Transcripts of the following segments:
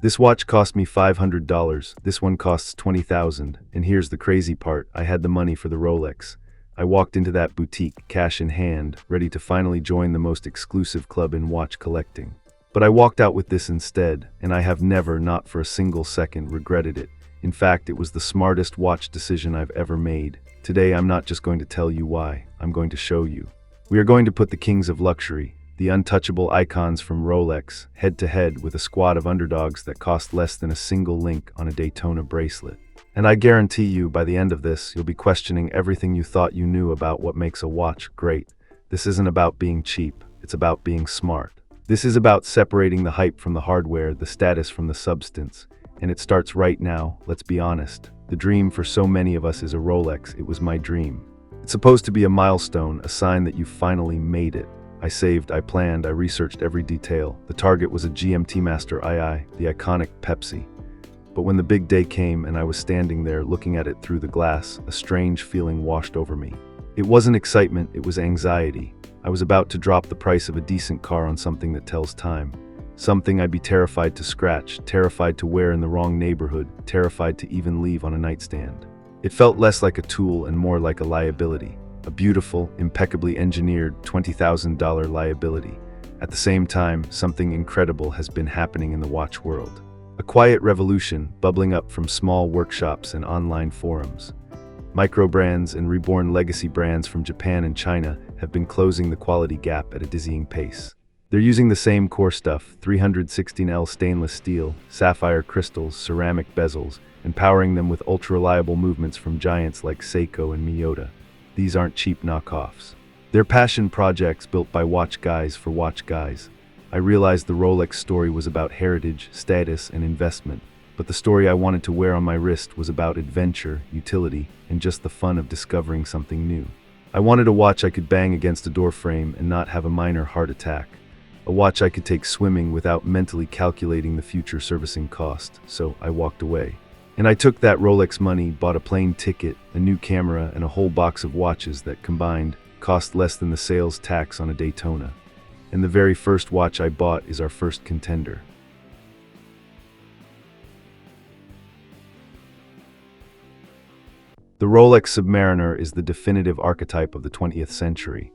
This watch cost me $500, this one costs $20,000, and here's the crazy part, I had the money for the Rolex. I walked into that boutique, cash in hand, ready to finally join the most exclusive club in watch collecting. But I walked out with this instead, and I have never, not for a single second, regretted it. In fact, it was the smartest watch decision I've ever made. Today, I'm not just going to tell you why, I'm going to show you. We are going to put the kings of luxury, the untouchable icons from Rolex, head-to-head with a squad of underdogs that cost less than a single link on a Daytona bracelet. And I guarantee you, by the end of this, you'll be questioning everything you thought you knew about what makes a watch great. This isn't about being cheap, it's about being smart. This is about separating the hype from the hardware, the status from the substance. And it starts right now, let's be honest. The dream for so many of us is a Rolex. It was my dream. It's supposed to be a milestone, a sign that you finally made it. I saved, I planned, I researched every detail. The target was a Yacht-Master II, the iconic Pepsi. But when the big day came and I was standing there looking at it through the glass, a strange feeling washed over me. It wasn't excitement, it was anxiety. I was about to drop the price of a decent car on something that tells time. Something I'd be terrified to scratch, terrified to wear in the wrong neighborhood, terrified to even leave on a nightstand. It felt less like a tool and more like a liability. A beautiful, impeccably engineered $20,000 liability. At the same time, something incredible has been happening in the watch world. A quiet revolution bubbling up from small workshops and online forums. Microbrands and reborn legacy brands from Japan and China have been closing the quality gap at a dizzying pace. They're using the same core stuff, 316L stainless steel, sapphire crystals, ceramic bezels, and powering them with ultra-reliable movements from giants like Seiko and Miyota. These aren't cheap knockoffs. They're passion projects built by watch guys for watch guys. I realized the Rolex story was about heritage, status, and investment, but the story I wanted to wear on my wrist was about adventure, utility, and just the fun of discovering something new. I wanted a watch I could bang against a door frame and not have a minor heart attack. A watch I could take swimming without mentally calculating the future servicing cost, so I walked away. And I took that Rolex money, bought a plane ticket, a new camera, and a whole box of watches that combined cost less than the sales tax on a Daytona. And the very first watch I bought is our first contender. The Rolex Submariner is the definitive archetype of the 20th century.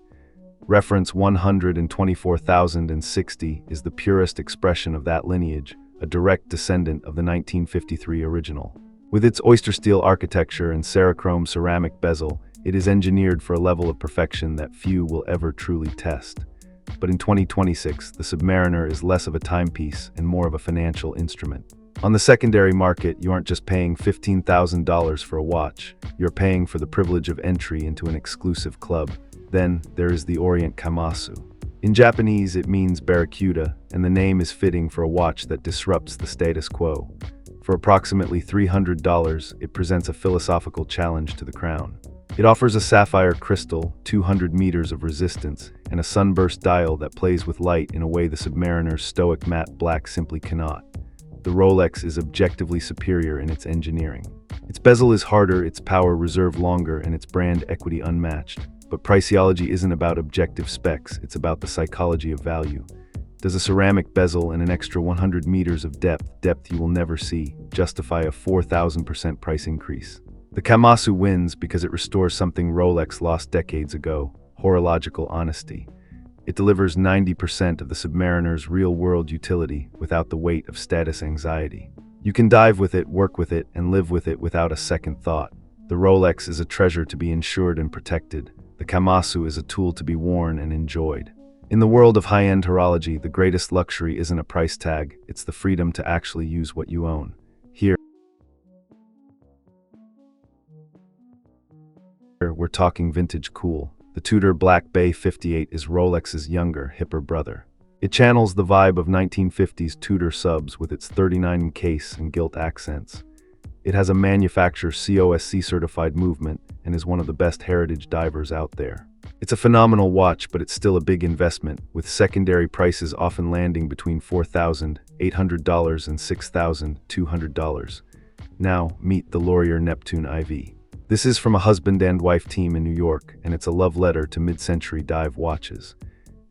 Reference 124,060 is the purest expression of that lineage, a direct descendant of the 1953 original. With its oyster steel architecture and Cerachrome ceramic bezel, it is engineered for a level of perfection that few will ever truly test. But in 2026, the Submariner is less of a timepiece and more of a financial instrument. On the secondary market, you aren't just paying $15,000 for a watch, you're paying for the privilege of entry into an exclusive club. Then, there is the Orient Kamasu. In Japanese, it means barracuda, and the name is fitting for a watch that disrupts the status quo. For approximately $300, it presents a philosophical challenge to the crown. It offers a sapphire crystal, 200 meters of resistance, and a sunburst dial that plays with light in a way the Submariner's stoic matte black simply cannot. The Rolex is objectively superior in its engineering. Its bezel is harder, its power reserve longer, and its brand equity unmatched. But Priceology isn't about objective specs, it's about the psychology of value. Does a ceramic bezel and an extra 100 meters of depth you will never see, justify a 4,000% price increase? The Kamasu wins because it restores something Rolex lost decades ago, horological honesty. It delivers 90% of the Submariner's real-world utility without the weight of status anxiety. You can dive with it, work with it, and live with it without a second thought. The Rolex is a treasure to be insured and protected. The Kamasu is a tool to be worn and enjoyed. In the world of high-end horology, the greatest luxury isn't a price tag, it's the freedom to actually use what you own. Here, we're talking vintage cool. The Tudor Black Bay 58 is Rolex's younger, hipper brother. It channels the vibe of 1950s Tudor subs with its 39 case and gilt accents. It has a manufacturer COSC certified movement and is one of the best heritage divers out there. It's a phenomenal watch, but it's still a big investment, with secondary prices often landing between $4,800 and $6,200. Now, meet the Laurier Neptune IV. This is from a husband and wife team in New York, and it's a love letter to mid-century dive watches.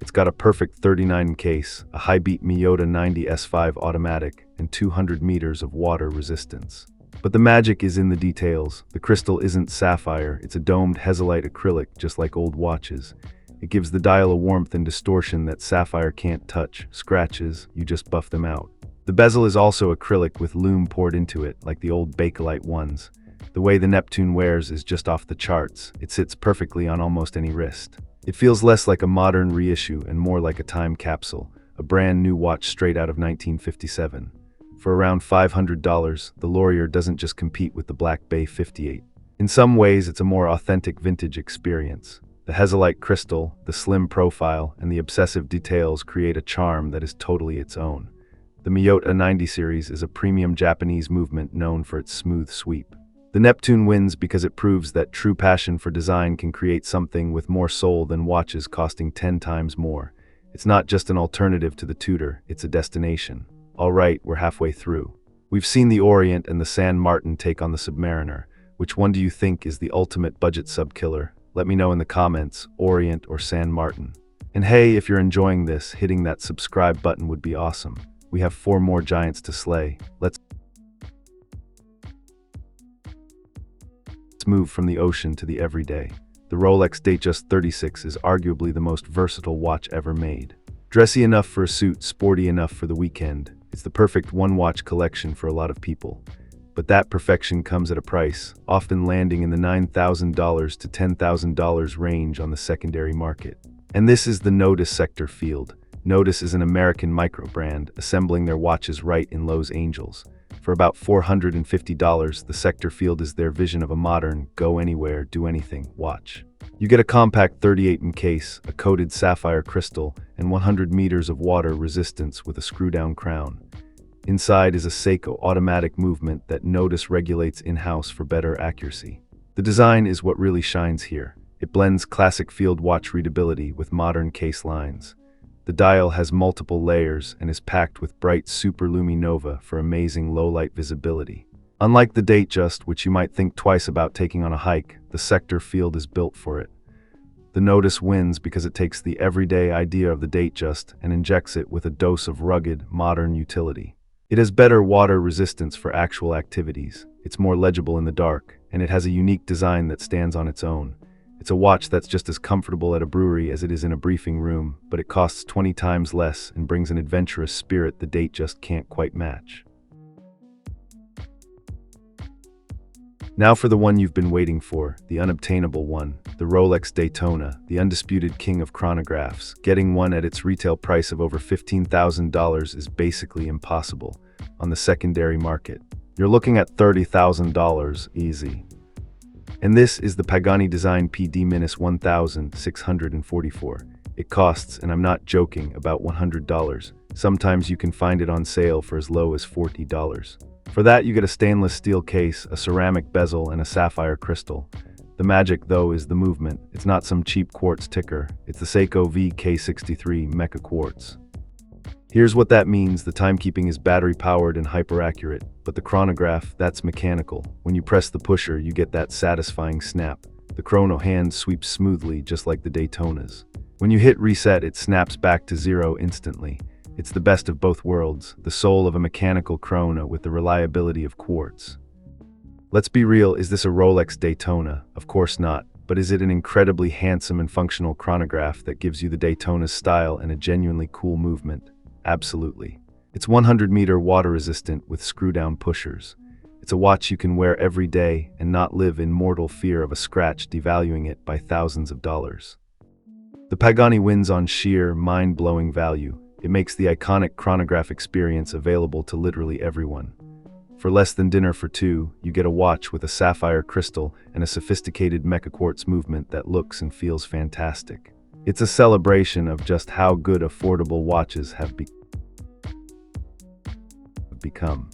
It's got a perfect 39 case, a high-beat Miyota 90 S5 automatic, and 200 meters of water resistance. But the magic is in the details. The crystal isn't sapphire, it's a domed Hesalite acrylic just like old watches. It gives the dial a warmth and distortion that sapphire can't touch. Scratches, you just buff them out. The bezel is also acrylic with lume poured into it, like the old Bakelite ones. The way the Neptune wears is just off the charts. It sits perfectly on almost any wrist. It feels less like a modern reissue and more like a time capsule, a brand new watch straight out of 1957. For around $500, the Laurier doesn't just compete with the Black Bay 58. In some ways, it's a more authentic vintage experience. The Hesalite crystal, the slim profile, and the obsessive details create a charm that is totally its own. The Miyota 90 series is a premium Japanese movement known for its smooth sweep. The Neptune wins because it proves that true passion for design can create something with more soul than watches costing 10 times more. It's not just an alternative to the Tudor, it's a destination. All right, we're halfway through. We've seen the Orient and the San Martin take on the Submariner. Which one do you think is the ultimate budget sub-killer? Let me know in the comments, Orient or San Martin. And hey, if you're enjoying this, hitting that subscribe button would be awesome. We have 4 more giants to slay. Let's move from the ocean to the everyday. The Rolex Datejust 36 is arguably the most versatile watch ever made. Dressy enough for a suit, sporty enough for the weekend. It's the perfect one-watch collection for a lot of people. But that perfection comes at a price, often landing in the $9,000 to $10,000 range on the secondary market. And this is the Nodus sector field. Nodus is an American microbrand, assembling their watches right in Los Angeles. For about $450, the sector field is their vision of a modern, go-anywhere, do-anything watch. You get a compact 38mm case, a coated sapphire crystal, and 100 meters of water resistance with a screw-down crown. Inside is a Seiko automatic movement that Nodus regulates in-house for better accuracy. The design is what really shines here. It blends classic field watch readability with modern case lines. The dial has multiple layers and is packed with bright super luminova for amazing low-light visibility. Unlike the Datejust, which you might think twice about taking on a hike, the sector field is built for it. The Nodus wins because it takes the everyday idea of the Datejust and injects it with a dose of rugged, modern utility. It has better water resistance for actual activities, it's more legible in the dark, and it has a unique design that stands on its own. It's a watch that's just as comfortable at a brewery as it is in a briefing room, but it costs 20 times less and brings an adventurous spirit the Datejust can't quite match. Now for the one you've been waiting for, the unobtainable one, the Rolex Daytona, the undisputed king of chronographs. Getting one at its retail price of over $15,000 is basically impossible on the secondary market. You're looking at $30,000 easy. And this is the Pagani Design PD-1644. It costs, and I'm not joking, about $100. Sometimes you can find it on sale for as low as $40. For that, you get a stainless steel case, a ceramic bezel, and a sapphire crystal. The magic, though, is the movement. It's not some cheap quartz ticker. It's the Seiko VK63 Mecha Quartz. Here's what that means. The timekeeping is battery-powered and hyper-accurate, but the chronograph, that's mechanical. When you press the pusher, you get that satisfying snap. The chrono hand sweeps smoothly, just like the Daytona's. When you hit reset, it snaps back to 0 instantly. It's the best of both worlds, the soul of a mechanical chrono with the reliability of quartz. Let's be real, is this a Rolex Daytona? Of course not, but is it an incredibly handsome and functional chronograph that gives you the Daytona's style and a genuinely cool movement? Absolutely. It's 100-meter water resistant with screw-down pushers. It's a watch you can wear every day and not live in mortal fear of a scratch devaluing it by thousands of dollars. The Pagani wins on sheer, mind-blowing value. It makes the iconic chronograph experience available to literally everyone. For less than dinner for two, you get a watch with a sapphire crystal and a sophisticated mecha quartz movement that looks and feels fantastic. It's a celebration of just how good affordable watches have become.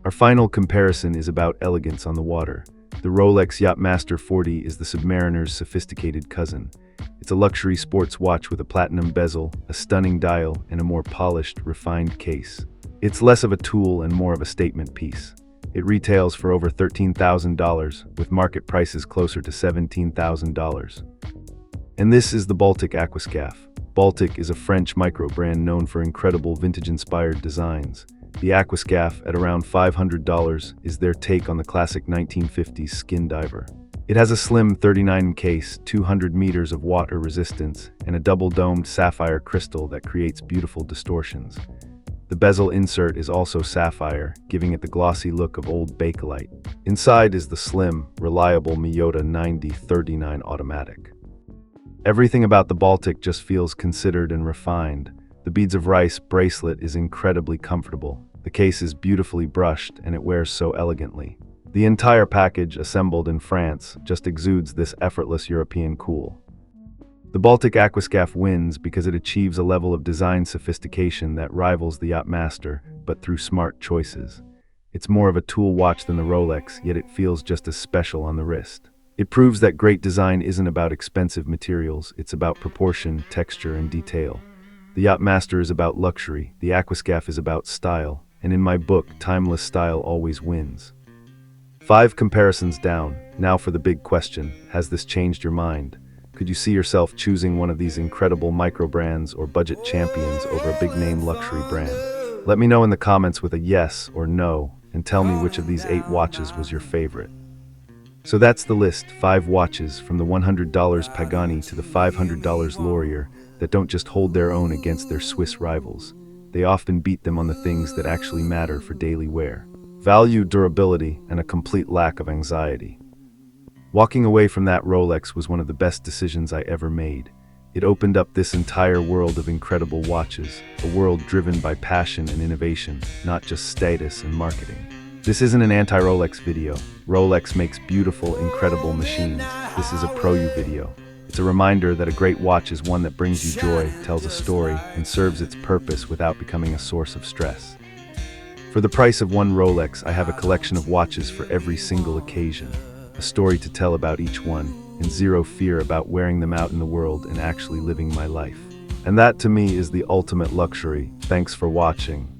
Our final comparison is about elegance on the water. The Rolex Yacht-Master 40 is the Submariner's sophisticated cousin. It's a luxury sports watch with a platinum bezel, a stunning dial, and a more polished, refined case. It's less of a tool and more of a statement piece. It retails for over $13,000, with market prices closer to $17,000. And this is the Baltic Aquascaphe. Baltic is a French microbrand known for incredible vintage-inspired designs. The Aquascaphe, at around $500, is their take on the classic 1950s skin diver. It has a slim 39 case, 200 meters of water resistance, and a double-domed sapphire crystal that creates beautiful distortions. The bezel insert is also sapphire, giving it the glossy look of old Bakelite. Inside is the slim, reliable Miyota 9039 automatic. Everything about the Baltic just feels considered and refined. The beads of rice bracelet is incredibly comfortable. The case is beautifully brushed and it wears so elegantly. The entire package, assembled in France, just exudes this effortless European cool. The Baltic Aquascaphe wins because it achieves a level of design sophistication that rivals the Yacht-Master, but through smart choices. It's more of a tool watch than the Rolex, yet it feels just as special on the wrist. It proves that great design isn't about expensive materials, it's about proportion, texture, and detail. The Yacht-Master is about luxury, the Aquascaphe is about style, and in my book, timeless style always wins. 5 comparisons down. Now for the big question, has this changed your mind? Could you see yourself choosing one of these incredible microbrands or budget champions over a big-name luxury brand? Let me know in the comments with a yes or no, and tell me which of these 8 watches was your favorite. So that's the list, 5 watches from the $100 Pagani to the $500 Laurier that don't just hold their own against their Swiss rivals. They often beat them on the things that actually matter for daily wear. Value, durability, and a complete lack of anxiety. Walking away from that Rolex was one of the best decisions I ever made. It opened up this entire world of incredible watches, a world driven by passion and innovation, not just status and marketing. This isn't an anti-Rolex video. Rolex makes beautiful, incredible machines. This is a pro-you video. It's a reminder that a great watch is one that brings you joy, tells a story, and serves its purpose without becoming a source of stress. For the price of one Rolex, I have a collection of watches for every single occasion, a story to tell about each one, and zero fear about wearing them out in the world and actually living my life. And that to me is the ultimate luxury. Thanks for watching.